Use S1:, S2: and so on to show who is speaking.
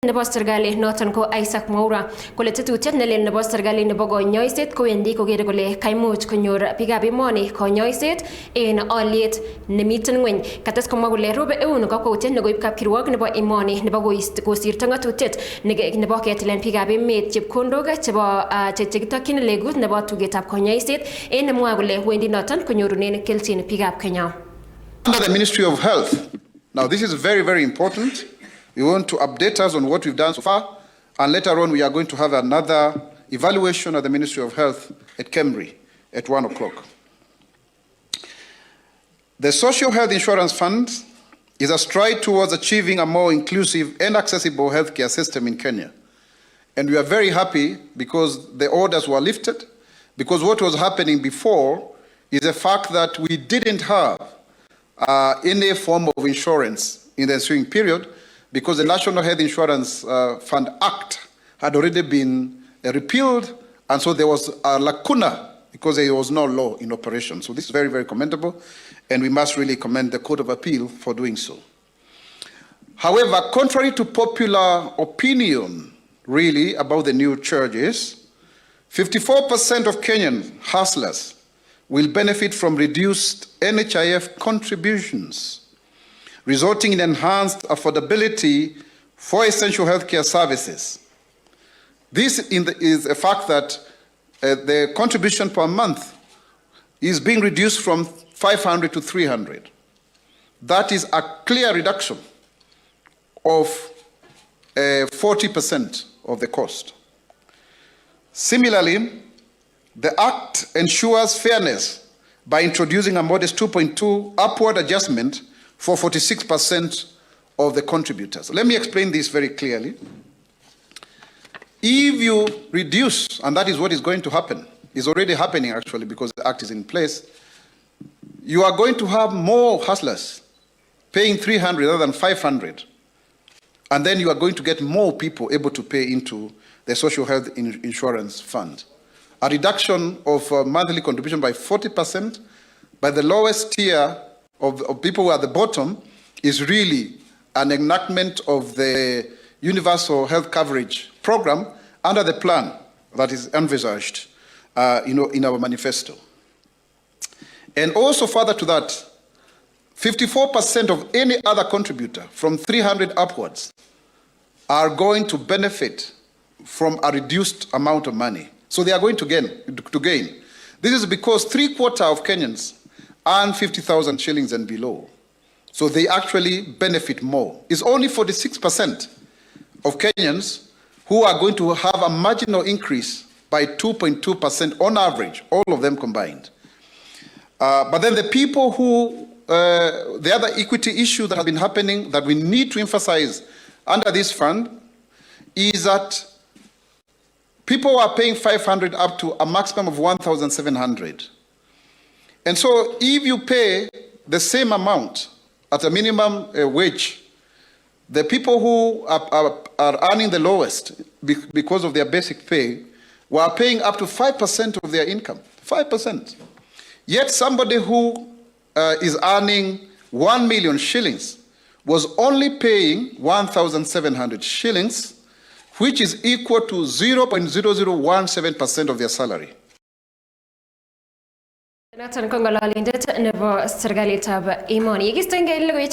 S1: nebo serikali noton ko Isaac Mwaura kole tetutiet nelel nebo serikali nebo konyoiset kowendi kokere kole kaimuch konyor biikab emoni konyoiset en oliet nemiten ngweny. Kates komwa kole robe eun kakwautiet nekoib kapkirwok nebo emoni nebo kosirto ng'atutiet nebo ketilen biikab emet chepkondok chebo chekitokyin legut nebo tugetab konyoiset en nemwoe kole wendi noton konyorunen kelchin biikab Kenya.
S2: Under the Ministry of Health, now this is very, very important. We want to update us on what we've done so far, and later on we are going to have another evaluation at the Ministry of Health at Cambridge at 1 o'clock. The Social Health Insurance Fund is a stride towards achieving a more inclusive and accessible healthcare system in Kenya. And we are very happy because the orders were lifted, because what was happening before is the fact that we didn't have any form of insurance in the ensuing period, because the National Health Insurance Fund Act had already been repealed, and so there was a lacuna because there was no law in operation. So this is very, very commendable, and we must really commend the Court of Appeal for doing so. However, contrary to popular opinion, really, about the new charges, 54% of Kenyan hustlers will benefit from reduced NHIF contributions, resulting in enhanced affordability for essential healthcare services. This is a fact that the contribution per month is being reduced from 500 to 300. That is a clear reduction of 40% of the cost. Similarly, the Act ensures fairness by introducing a modest 2.2 upward adjustment for 46% of the contributors. Let me explain this very clearly. If you reduce, and that is what is going to happen, is already happening actually because the Act is in place, you are going to have more hustlers paying 300 rather than 500. And then you are going to get more people able to pay into the Social Health Insurance Fund. A reduction of monthly contribution by 40%, by the lowest tier of people who are at the bottom is really an enactment of the Universal Health Coverage Program under the plan that is envisaged in our manifesto. And also further to that, 54% of any other contributor from 300 upwards are going to benefit from a reduced amount of money. So they are going to gain. This is because 3/4 of Kenyans earn 50,000 shillings and below. So they actually benefit more. It's only 46% of Kenyans who are going to have a marginal increase by 2.2% on average, all of them combined. But then the people who, the other equity issue that has been happening that we need to emphasize under this fund is that people are paying 500 up to a maximum of 1,700. And so if you pay the same amount at a minimum wage, the people who are earning the lowest because of their basic pay were paying up to 5% of their income, 5%. Yet somebody who is earning 1 million shillings was only paying 1,700 shillings, which is equal to 0.0017% of their salary.
S1: Noton ko ng'ololindet nebo serikalitab emoni.